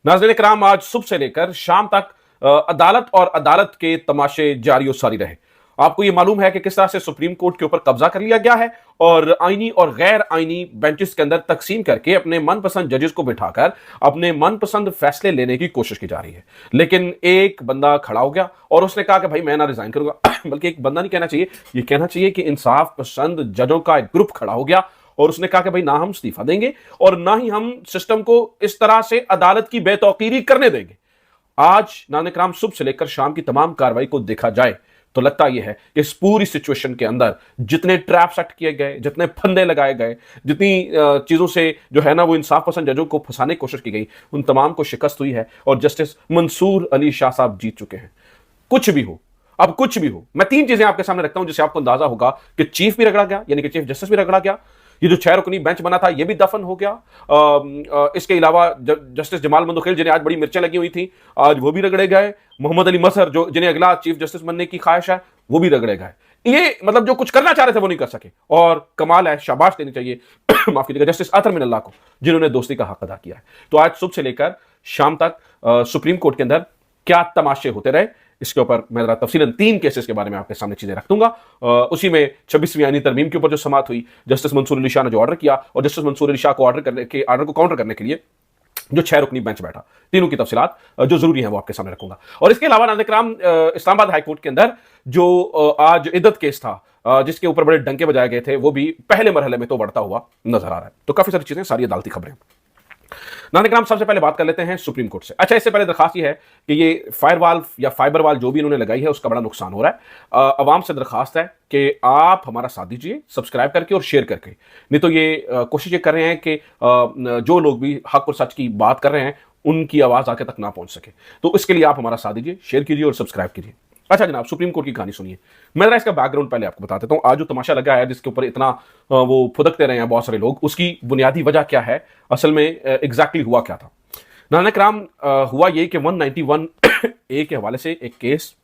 नाज़रीन इकराम, आज सुबह से लेकर शाम तक अदालत और अदालत के तमाशे जारी और सारी रहे। आपको यह मालूम है कि किस तरह से सुप्रीम कोर्ट के ऊपर कब्जा कर लिया गया है और आईनी और गैर आईनी बेंचेस के अंदर तकसीम करके अपने मनपसंद जजेस को बिठाकर अपने मनपसंद फैसले लेने की कोशिश की जा रही है। लेकिन एक बंदा खड़ा हो गया और उसने कहा कि भाई मैं ना रिजाइन करूंगा बल्कि एक बंदा नहीं कहना चाहिए, यह कहना चाहिए कि इंसाफ पसंद जजों का एक ग्रुप खड़ा हो गया और उसने कहा कि भाई ना हम इस्तीफा देंगे और ना ही हम सिस्टम को इस तरह से अदालत की बेतौकीरी करने देंगे। आज नाज़रीन इकराम, सुबह से लेकर शाम की तमाम कार्रवाई को देखा जाए तो लगता यह है कि इस पूरी सिचुएशन के अंदर जितने ट्रैप सेट किए गए, जितने फंदे लगाए गए, जितनी चीजों से जो है ना वो इंसाफ पसंद जजों को फंसाने की कोशिश की गई, उन तमाम को शिकस्त हुई है और जस्टिस मंसूर अली शाह साहब जीत चुके हैं। कुछ भी हो, अब कुछ भी हो, मैं तीन चीजें आपके सामने रखता हूं जिससे आपको अंदाजा होगा कि चीफ भी रगड़ा गया, यानी कि चीफ जस्टिस भी रगड़ा गया, ये जो 6 रुकनी बेंच बना था ये भी दफन हो गया। इसके अलावा जस्टिस जमाल मंदोखेल जिन्हें आज बड़ी मिर्चें लगी हुई थी, आज वो भी रगड़े गए। मोहम्मद अली मजहर जो जिन्हें अगला चीफ जस्टिस बनने की ख्वाहिश है, वो भी रगड़े गए। ये मतलब जो कुछ करना चाह रहे थे वो नहीं कर सके और कमाल है, शाबाश देनी चाहिए माफ कीजिएगा जस्टिस अतर मिनल्लाह को, जिन्होंने दोस्ती का हक अदा किया है। तो आज सुबह से लेकर शाम तक सुप्रीम कोर्ट के अंदर क्या तमाशे होते रहे, इसके ऊपर मैं जरा तफसीलन 3 केसेस के बारे में आपके सामने चीजें रख दूंगा। उसी में 26वीं आईनी तरमीम के ऊपर जो समाअत हुई, जस्टिस मंसूर अली शाह ने जो ऑर्डर किया और जस्टिस मंसूर अली शाह को ऑर्डर को काउंटर करने के लिए जो 6 रुकनी बेंच बैठा, तीनों की तफसीलात जो जरूरी है वो आपके सामने रखूंगा। और इसके अलावा नाज़रीन इकराम, इस्लामाबाद हाई कोर्ट के अंदर जो आज इद्दत केस था जिसके ऊपर बड़े डंके बजाए गए थे, वो भी पहले मरहले में तो बढ़ता हुआ नजर आ रहा है। तो काफी सारी चीजें, सारी अदालती खबरें। नाज़रीन इकराम, सबसे पहले बात कर लेते हैं सुप्रीम कोर्ट से। अच्छा, इससे पहले दरखास्त ये है कि ये फायरवॉल या फाइबर वाल जो भी इन्होंने लगाई है उसका बड़ा नुकसान हो रहा है। अवाम से दरखास्त है कि आप हमारा साथ दीजिए सब्सक्राइब करके और शेयर करके, नहीं तो ये कोशिश ये कर रहे हैं कि जो लोग भी हक और सच की बात कर रहे हैं उनकी आवाज आगे तक ना पहुंच सके। तो इसके लिए आप हमारा साथ दीजिए, शेयर कीजिए और सब्सक्राइब कीजिए। अच्छा जनाब, सुप्रीम कोर्ट की कहानी सुनिए। मैं जरा इसका बैकग्राउंड पहले आपको बता देता हूं। आज जो तमाशा लगा है जिसके ऊपर इतना वो फुदकते रहे हैं बहुत सारे लोग, उसकी बुनियादी वजह क्या है, असल में एग्जैक्टली हुआ क्या था। नाज़रीन इकराम, हुआ ये कि 191 ए के हवाले से एक केस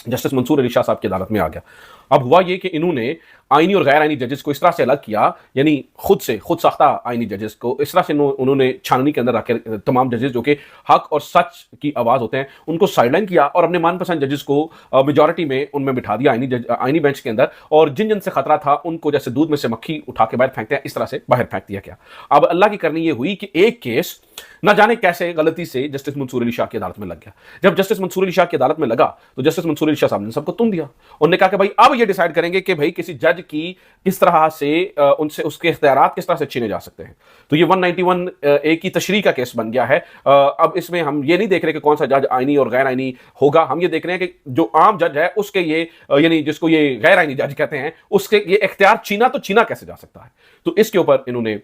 जस्टिस मंसूर अली शाह साहब की अदालत में आ गया। अब हुआ ये कि इन्होंने आईनी और गैर आईनी जजेस को इस तरह से अलग किया, यानी खुद साख्ता आईनी जजेस को इस तरह से उन्होंने छाननी के अंदर रखकर तमाम जजेस जो कि हक और सच की आवाज होते हैं उनको साइडलाइन किया और अपने मनपसंद जजेस को मेजॉरिटी में उनमें बिठा दिया आईनी बेंच के अंदर, और जिन जिन से खतरा था उनको जैसे दूध में से मक्खी उठा के बाहर फेंकते हैं इस तरह से बाहर फेंक दिया गया। अब अल्लाह की करनी ये हुई कि एक केस ना जाने कैसे गलती से जस्टिस मंसूर अली शाह की अदालत में लग गया। जब जस्टिस मंसूर अली शाह की अदालत में लगा तो जस्टिस मंसूर अली शाह साहब ने सबको तुम दिया। उन्होंने कहा कि भाई अब ये डिसाइड करेंगे कि भाई किसी जज की किस तरह से उनसे उसके इख्तियारात किस तरह से छीने जा सकते हैं। तो ये 191 ए की तशरीह का केस बन गया है। अब इसमें हम ये नहीं देख रहे कि कौन सा जज आईनी और गैर आईनी होगा, हम ये देख रहे हैं कि जो आम जज है उसके ये यानी जिसको ये गैर आईनी जज कहते हैं उसके ये इख्तियार छीना कैसे जा सकता है। तो इसके ऊपर इन्होंने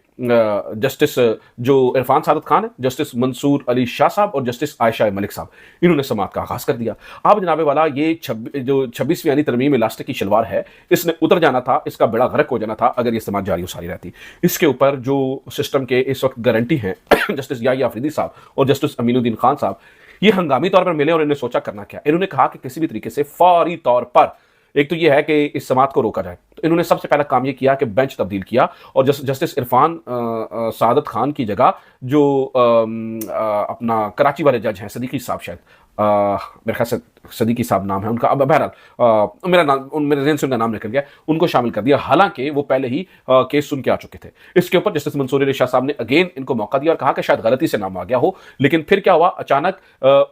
जस्टिस जो इरफान सादत खान है, जस्टिस मंसूर अली शाह साहब और जस्टिस आयशा मलिक साहब, इन्होंने समाअत का आगाज कर दिया। अब जनाबे वाला ये जो 26वीं यानी तरमीम इलास्टिक की शलवार है, इसने उतर जाना था, इसका बेड़ा गर्क हो जाना था अगर ये समाअत जारी सारी रहती। इसके ऊपर जो सिस्टम के इस वक्त गारंटी हैं जस्टिस याहिया अफरीदी साहब और जस्टिस अमीनुद्दीन खान साहब, ये हंगामी तौर पर मिले और इन्होंने सोचा करना क्या। इन्होंने कहा कि किसी भी तरीके से फौरी तौर पर एक तो यह है कि इस समाअत को रोका जाए। तो इन्होंने सबसे पहला काम यह किया कि बेंच तब्दील किया और जस्टिस इरफान सादत खान की जगह जो अपना कराची वाले जज हैं सदीकी साहब, शायद मेरे ख्याल से सदीकी साहब नाम है उनका, अब बहरहाल मेरे जेहन से उनका नाम निकल गया, उनको शामिल कर दिया, हालांकि वो पहले ही केस सुन के आ चुके थे। इसके ऊपर जस्टिस मंसूर अली शाह साहब ने अगेन इनको मौका दिया और कहा कि शायद गलती से नाम आ गया हो। लेकिन फिर क्या हुआ, अचानक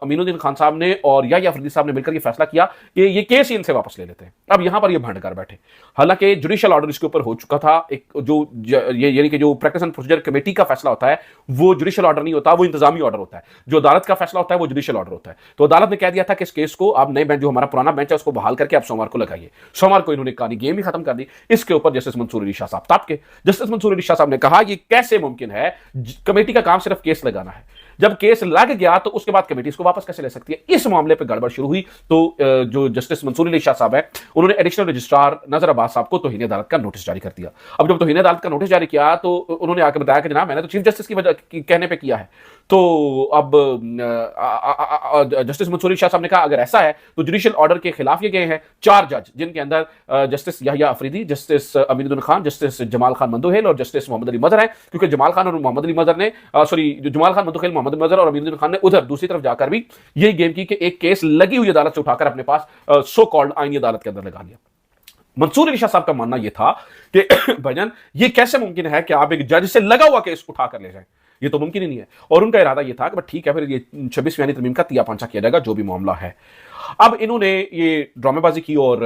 अमीनुद्दीन खान साहब ने और याहिया अफरीदी साहब ने मिलकर ये फैसला किया कि ये केस ही इनसे वापस ले लेते हैं। अब यहां पर ये भंड कर बैठे, हालांकि जुडिशियल ऑर्डर इसके ऊपर हो चुका था। एक जो यानी कि जो प्रैक्टिस एंड प्रोसीजर कमेटी का फैसला होता है वो जुडिशियल ऑर्डर नहीं होता, वो इंतजामी ऑर्डर होता है। जो अदालत का फैसला होता है वो जुडिशियल ऑर्डर होता है। तो अदालत ने कह दिया था कि इस केस को आप नए बेंच, जो हमारा पुराना बेंच है उसको बहाल करके आप सोमवार को लगाइए। सोमवार को इन्होंने कहानी गेम ही खत्म कर दी। इसके ऊपर जस्टिस मंसूर अली शाह साहब ताप के, जस्टिस मंसूर अली शाह साहब ने कहा ये कैसे मुमकिन है, कमेटी का काम सिर्फ केस लगाना है, जब केस लग गया तो उसके बाद कमेटी इसको वापस कैसे ले सकती है। इस मामले पर गड़बड़ शुरू हुई तो जो जस्टिस मंसूर अली शाह साहब है उन्होंने एडिशनल रजिस्ट्रार नजर अब्बास साहब को तौहीन अदालत का नोटिस जारी कर दिया। अब जब तौहीन अदालत का नोटिस जारी किया तो उन्होंने आकर बताया कि जनाब मैंने तो चीफ जस्टिस की वजह कहने पर किया है। तो अब जस्टिस मंसूर अली शाह साहब ने कहा अगर ऐसा है तो जुडिशियल ऑर्डर के खिलाफ ये गए हैं 4 जज, जिनके अंदर justice Yahya Afridi, justice Aminuddin Khan, justice Jamal Khan Mandokhail और जस्टिस मोहम्मद अली मजहर हैं। क्योंकि जमाल खान और मोहम्मद अली मजहर ने जमाल खान मंदोहेल मोहम्मद मजहर और अमीरुद्दीन खान ने उधर दूसरी तरफ जाकर भी यही गेम की कि एक केस लगी हुई अदालत से उठाकर अपने पास सो कॉल्ड आईनी अदालत के अंदर लगा लिया। मंसूर अली शाह साहब का मानना यह था कि भजन ये कैसे मुमकिन है कि आप एक जज से लगा हुआ केस उठाकर ले जाएं, ये तो मुमकिन ही नहीं है। और उनका इरादा यह था कि ठीक है, फिर ये 26वीं तरमीम का तिया पांचा किया जाएगा, जो भी मामला है। अब इन्होंने ये ड्रामेबाजी की और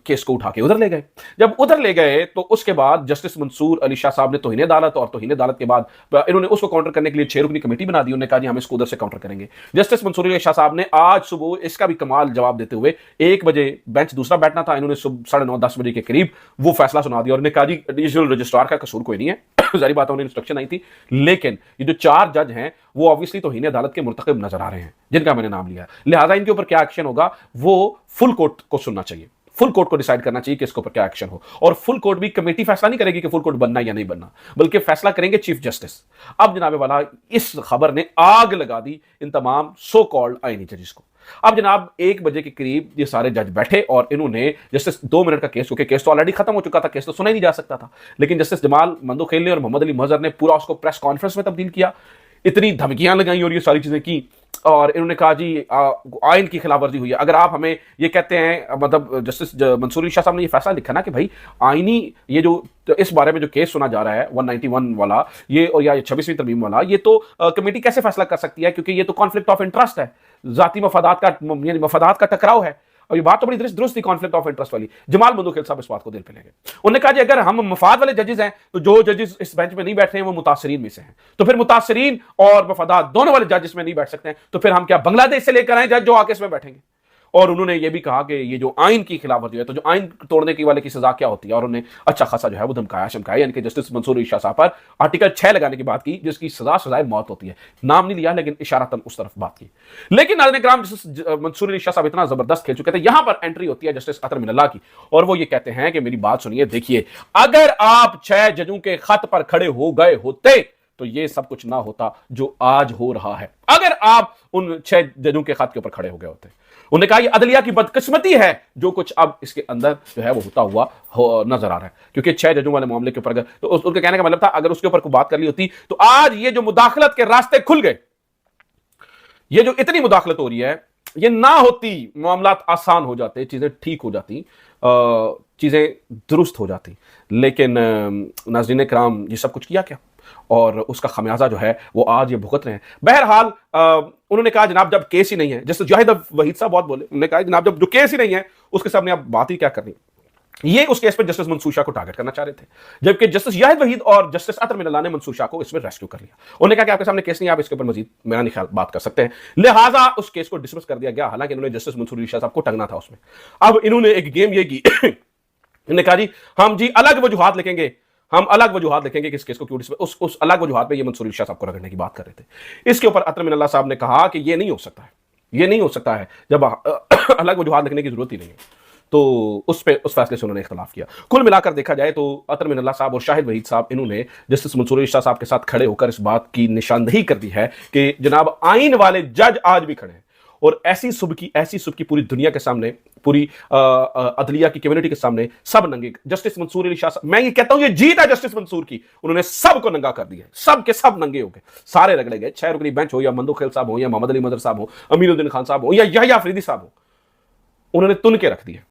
केस को उठा के उधर ले गए। जब उधर ले गए तो उसके बाद जस्टिस मंसूर अली शाह साहब ने तौहीन अदालत, और तौहीन अदालत के बाद इन्होंने उसको काउंटर करने के लिए 6 रुकनी कमेटी बना दी। उन्होंने कहा जी हम इसको उधर से काउंटर करेंगे। जस्टिस मंसूर अली शाह साहब ने आज सुबह इसका भी कमाल जवाब देते हुए 1 बजे बेंच दूसरा बैठना था, इन्होंने सुबह 9:30-10 बजे के करीब वो फैसला सुना दिया और उन्होंने कहा जी एडिशनल रजिस्ट्रार का कसूर कोई नहीं है। जारी बात है उन्हें इंस्ट्रक्शन आई थी, लेकिन ये जो 4 जज हैं वो ऑब्वियसली तौहीन अदालत के मुर्तकिब नजर आ रहे हैं जिनका मैंने नाम लिया, लिहाजा इनके ऊपर क्या एक्शन होगा वो फुल कोर्ट को सुनना चाहिए, फुल कोर्ट को डिसाइड करना चाहिए कि इसके ऊपर क्या एक्शन हो। और फुल कोर्ट भी कमेटी फैसला नहीं करेगी कि फुल कोर्ट बनना या नहीं बनना, बल्कि फैसला करेंगे चीफ जस्टिस। अब जनाब वाला इस खबर ने आग लगा दी इन तमाम सो कॉल्ड आईनी जजेस को। अब जनाब 1 बजे के करीब ये सारे जज बैठे और इन्होंने जस्टिस 2 मिनट का केस, क्योंकि केस तो ऑलरेडी खत्म हो चुका था, केस तो सुना ही नहीं जा सकता था, लेकिन जस्टिस जमाल मंदोखेल ने और मोहम्मद अली मजहर ने पूरा उसको प्रेस कॉन्फ्रेंस में तब्दील किया, इतनी धमकियां लगाई और ये सारी चीजें की। और इन्होंने कहा जी आइन की खिलाफवर्जी हुई है। अगर आप हमें ये कहते हैं, मतलब जस्टिस मंसूर अली शाह साहब ने ये फैसला लिखा ना कि भाई आईनी ये जो इस बारे में जो केस सुना जा रहा है 191 वाला ये, और या 26वीं तरमीम वाला, ये तो कमेटी कैसे फैसला कर सकती है, क्योंकि ये तो कॉन्फ्लिक्ट ऑफ इंटरेस्ट है, जाती मफादात का टकराव है। और ये बात तो बड़ी दुरुस्त थी कॉन्फ्लिक्ट ऑफ इंटरेस्ट वाली। जमाल मंदोखेल साहब इस बात को दिल पे ले गए। उन्होंने कहा जी अगर हम मफाद वाले जजेस हैं तो जो जजेस इस बेंच में नहीं बैठ रहे हैं वो मुतासरीन में से हैं, तो फिर मुतासरीन और मफादात दोनों वाले जजेस में नहीं बैठ सकते हैं, तो फिर हम क्या बांग्लादेश से लेकर आए जज जो आके इसमें बैठेंगे। और उन्होंने ये भी कहा कि ये जो आइन की खिलाफवर्जी है तो जो आइन तोड़ने की वाले की सजा क्या होती है, और उन्होंने अच्छा खासा जो है वो धमकाया शमकाया, यानी कि जस्टिस मंसूर अली शाह साहब पर आर्टिकल 6 लगाने की बात की जिसकी सजाए मौत होती है। नाम नहीं लिया लेकिन इशारतन उस तरफ बात की। लेकिन नाज़रीन किराम जस्टिस मंसूर अली शाह साहब इतना जबरदस्त खेल चुके थे, यहां पर एंट्री होती है जस्टिस अतर मिनल्लाह की, और वो ये कहते हैं कि मेरी बात सुनिए, देखिए अगर आप 6 जजों के खत पर खड़े हो गए होते तो ये सब कुछ ना होता जो आज हो रहा है, अगर आप उन 6 जजों के खत के ऊपर खड़े हो गए होते। उन्होंने कहा ये अदलिया की बदकिस्मती है जो कुछ अब इसके अंदर जो है वो होता हुआ नजर आ रहा है, क्योंकि 6 जजों वाले मामले के ऊपर अगर तो उनके कहने का मतलब था अगर उसके ऊपर कोई बात कर ली होती तो आज ये जो मुदाखलत के रास्ते खुल गए, ये जो इतनी मुदाखलत हो रही है ये ना होती, मामला आसान हो जाते, चीजें ठीक हो जाती, चीजें दुरुस्त हो जाती। लेकिन नाज़रीन किराम ये सब कुछ किया क्या, और उसका खमियाजा जो है वो आज ये भुगत रहे हैं। बहरहाल उन्होंने कहा जनाब जब केस ही नहीं है, जैसे जाहिद वहीद साहब बहुत बोले, उन्होंने कहा जनाब जब जो केस ही नहीं है उसके सामने आप बात ही क्या करनी। ये उस केस पे जस्टिस मंसूर शाह को टारगेट करना चाह रहे थे, जबकि जस्टिस जाहिद वहीद और जस्टिस अतर मिनल्लाह ने मंसूर शाह को इसमें रेस्क्यू कर लिया। उन्होंने कहा कि आपके सामने केस नहीं, आप इसके ऊपर मजीद मेरा नहीं ख्याल बात कर सकते हैं, लिहाजा उस केस को डिसमिस कर दिया गया। हालांकि इन्होंने जस्टिस मंसूर अली शाह साहब को टंगना था उसमें। अब इन्होंने एक गेम ये की इन्होंने कहा जी हम जी अलग वजूहात लिखेंगे, हम अलग वजूहात लिखेंगे कि इस केस को क्यों उस अलग वजूहात पे ये मंसूर अली शाह साहब को रगड़ने की बात कर रहे थे। इसके ऊपर अतर मिनल्लाह साहब ने कहा कि ये नहीं हो सकता है, ये नहीं हो सकता है, जब अलग वजूहात लिखने की जरूरत ही नहीं है। तो उस फैसले से उन्होंने इख्तलाफ किया। कुल मिलाकर देखा जाए तो अतर मिनल्लाह साहब और शाहिद वहीद साहब इन्होंने जस्टिस मंसूर अली शाह साहब के साथ खड़े होकर इस बात की निशानदही कर दी है कि जनाब आइन वाले जज आज भी खड़े हैं, और ऐसी सुबह की पूरी दुनिया के सामने, पूरी अदलिया की कम्युनिटी के सामने सब नंगे। जस्टिस मंसूर अली शाह, मैं ये कहता हूं ये जीत है जस्टिस मंसूर की, उन्होंने सबको नंगा कर दिया, सब के सब नंगे हो गए, सारे रगड़े गए। 6 रुकनी बेंच हो या मंदोखेल साहब हो या मोहम्मद अली मजहर साहब हो, अमीरुद्दीन खान साहब हो या यहया अफरीदी साहब हो, उन्होंने तुन के रख दिए।